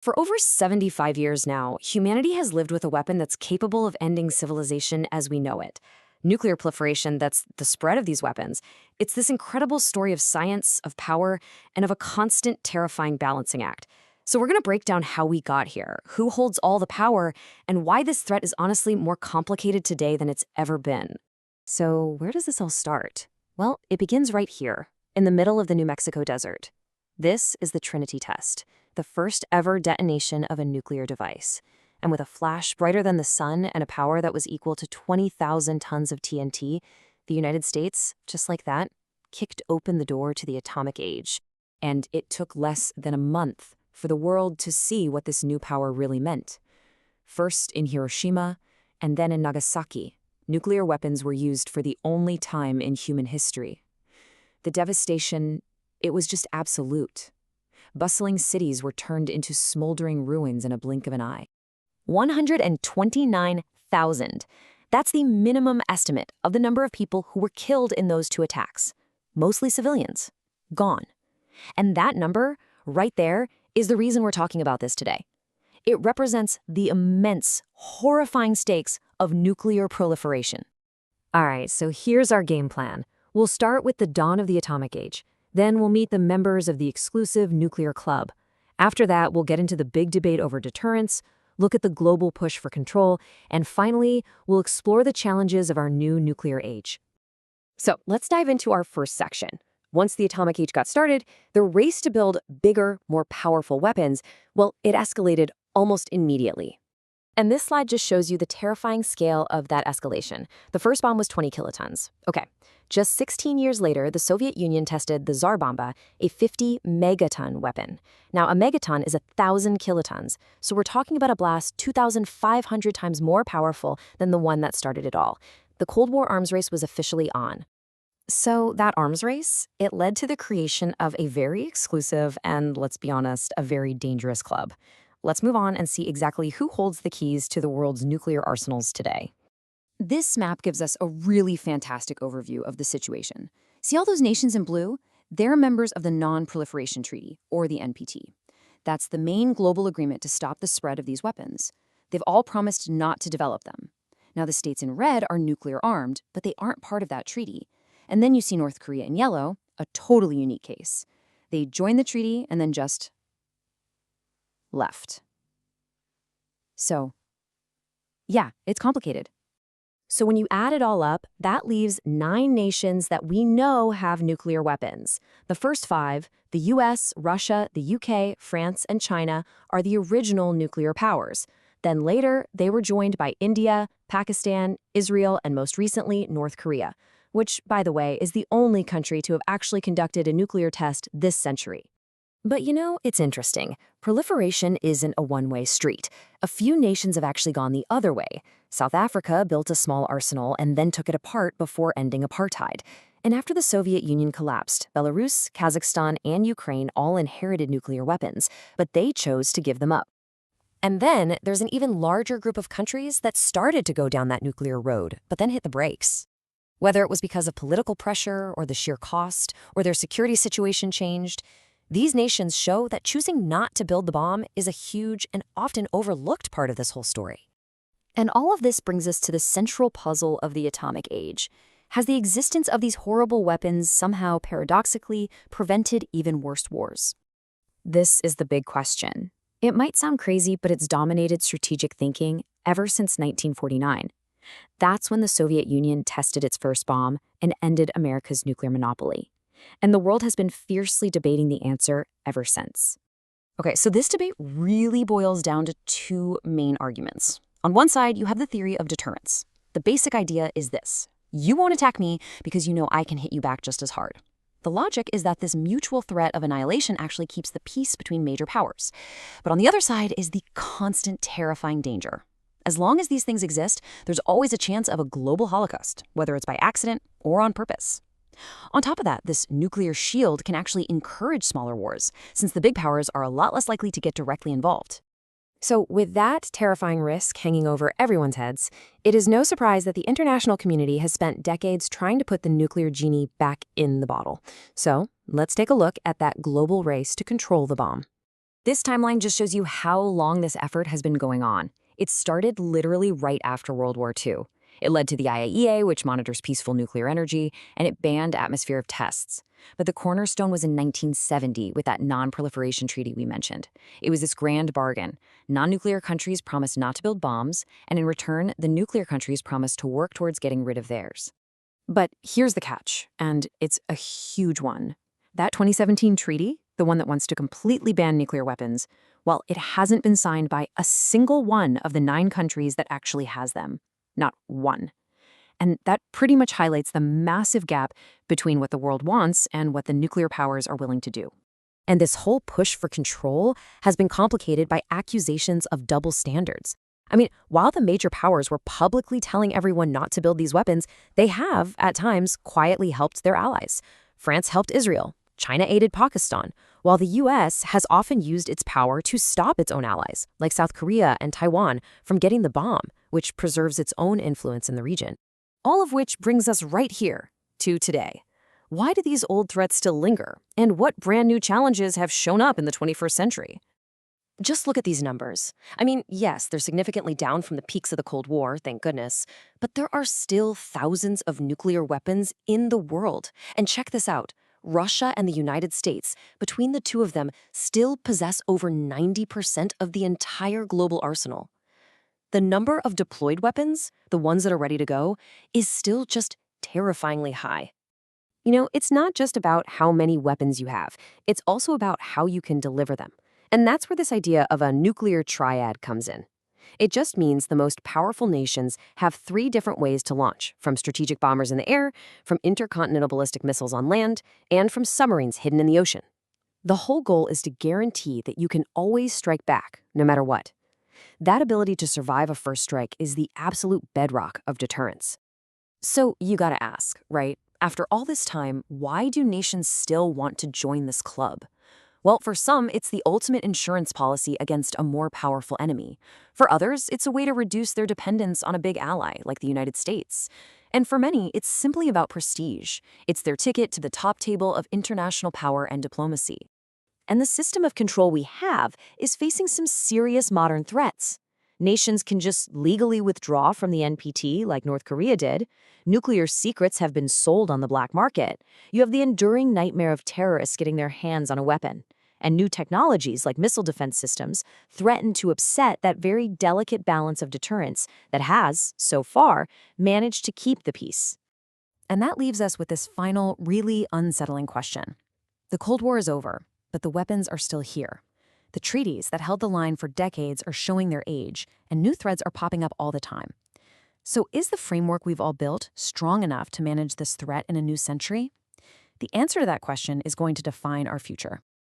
For over 75 years now, humanity has lived with a weapon that's capable of ending civilization as we know it. Nuclear proliferation, that's the spread of these weapons. It's this incredible story of science, of power, and of a constant, terrifying balancing act. So we're going to break down how we got here, who holds all the power, and why this threat is honestly more complicated today than it's ever been. So where does this all start? Well, it begins right here, in the middle of the New Mexico desert. This is the Trinity test, the first ever detonation of a nuclear device. And with a flash brighter than the sun and a power that was equal to 20,000 tons of TNT, the United States, just like that, kicked open the door to the atomic age. And it took less than a month for the world to see what this new power really meant. First in Hiroshima, and then in Nagasaki, nuclear weapons were used for the only time in human history. The devastation, it was just absolute. Bustling cities were turned into smoldering ruins in a blink of an eye. 129,000. That's the minimum estimate of the number of people who were killed in those two attacks. Mostly civilians. Gone. And that number, right there, is the reason we're talking about this today. It represents the immense, horrifying stakes of nuclear proliferation. All right, so here's our game plan. We'll start with the dawn of the atomic age. Then we'll meet the members of the exclusive nuclear club. After that, we'll get into the big debate over deterrence, look at the global push for control, and finally, we'll explore the challenges of our new nuclear age. So let's dive into our first section. Once the atomic age got started, the race to build bigger, more powerful weapons, well, it escalated almost immediately. And this slide just shows you the terrifying scale of that escalation. The first bomb was 20 kilotons. Okay, just 16 years later, the Soviet Union tested the Tsar Bomba, a 50 megaton weapon. Now, a megaton is 1,000 kilotons, so we're talking about a blast 2,500 times more powerful than the one that started it all. The Cold War arms race was officially on. So that arms race, it led to the creation of a very exclusive and, let's be honest, a very dangerous club. Let's move on and see exactly who holds the keys to the world's nuclear arsenals today. This map gives us a really fantastic overview of the situation. See all those nations in blue? They're members of the Non-Proliferation Treaty, or the NPT. That's the main global agreement to stop the spread of these weapons. They've all promised not to develop them. Now, the states in red are nuclear armed, but they aren't part of that treaty. And then you see North Korea in yellow, a totally unique case. They joined the treaty and then just left. So, yeah, it's complicated. So when you add it all up, that leaves 9 nations that we know have nuclear weapons. The first 5, the US, Russia, the UK, France, and China, are the original nuclear powers. Then later, they were joined by India, Pakistan, Israel, and most recently, North Korea, which, by the way, is the only country to have actually conducted a nuclear test this century. But you know, it's interesting. Proliferation isn't a one-way street. A few nations have actually gone the other way. South Africa built a small arsenal and then took it apart before ending apartheid. And after the Soviet Union collapsed, Belarus, Kazakhstan, and Ukraine all inherited nuclear weapons, but they chose to give them up. And then there's an even larger group of countries that started to go down that nuclear road, but then hit the brakes. Whether it was because of political pressure or the sheer cost, or their security situation changed, these nations show that choosing not to build the bomb is a huge and often overlooked part of this whole story. And all of this brings us to the central puzzle of the atomic age. Has the existence of these horrible weapons somehow paradoxically prevented even worse wars? This is the big question. It might sound crazy, but it's dominated strategic thinking ever since 1949. That's when the Soviet Union tested its first bomb and ended America's nuclear monopoly. And the world has been fiercely debating the answer ever since. Okay, so this debate really boils down to 2 main arguments. On one side, you have the theory of deterrence. The basic idea is this: you won't attack me because you know I can hit you back just as hard. The logic is that this mutual threat of annihilation actually keeps the peace between major powers. But on the other side is the constant terrifying danger. As long as these things exist, there's always a chance of a global holocaust, whether it's by accident or on purpose. On top of that, this nuclear shield can actually encourage smaller wars, since the big powers are a lot less likely to get directly involved. So with that terrifying risk hanging over everyone's heads, it is no surprise that the international community has spent decades trying to put the nuclear genie back in the bottle. So let's take a look at that global race to control the bomb. This timeline just shows you how long this effort has been going on. It started literally right after World War II. It led to the IAEA, which monitors peaceful nuclear energy, and it banned atmospheric tests. But the cornerstone was in 1970 with that non-proliferation treaty we mentioned. It was this grand bargain. Non-nuclear countries promised not to build bombs, and in return, the nuclear countries promised to work towards getting rid of theirs. But here's the catch, and it's a huge one. That 2017 treaty, the one that wants to completely ban nuclear weapons, well, it hasn't been signed by a single one of the 9 countries that actually has them. Not one. And that pretty much highlights the massive gap between what the world wants and what the nuclear powers are willing to do. And this whole push for control has been complicated by accusations of double standards. I mean, while the major powers were publicly telling everyone not to build these weapons, they have, at times, quietly helped their allies. France helped Israel. China aided Pakistan, while the U.S. has often used its power to stop its own allies, like South Korea and Taiwan, from getting the bomb, which preserves its own influence in the region. All of which brings us right here, to today. Why do these old threats still linger? And what brand new challenges have shown up in the 21st century? Just look at these numbers. I mean, yes, they're significantly down from the peaks of the Cold War, thank goodness, but there are still thousands of nuclear weapons in the world. And check this out. Russia and the United States, between the two of them, still possess over 90% of the entire global arsenal. The number of deployed weapons, the ones that are ready to go, is still just terrifyingly high. You know, it's not just about how many weapons you have. It's also about how you can deliver them. And that's where this idea of a nuclear triad comes in. It just means the most powerful nations have 3 different ways to launch, from strategic bombers in the air, from intercontinental ballistic missiles on land, and from submarines hidden in the ocean. The whole goal is to guarantee that you can always strike back, no matter what. That ability to survive a first strike is the absolute bedrock of deterrence. So you gotta ask, right? After all this time, why do nations still want to join this club? Well, for some, it's the ultimate insurance policy against a more powerful enemy. For others, it's a way to reduce their dependence on a big ally like the United States. And for many, it's simply about prestige. It's their ticket to the top table of international power and diplomacy. And the system of control we have is facing some serious modern threats. Nations can just legally withdraw from the NPT like North Korea did. Nuclear secrets have been sold on the black market. You have the enduring nightmare of terrorists getting their hands on a weapon. And new technologies like missile defense systems threaten to upset that very delicate balance of deterrence that has, so far, managed to keep the peace. And that leaves us with this final, really unsettling question. The Cold War is over, but the weapons are still here. The treaties that held the line for decades are showing their age, and new threats are popping up all the time. So is the framework we've all built strong enough to manage this threat in a new century? The answer to that question is going to define our future.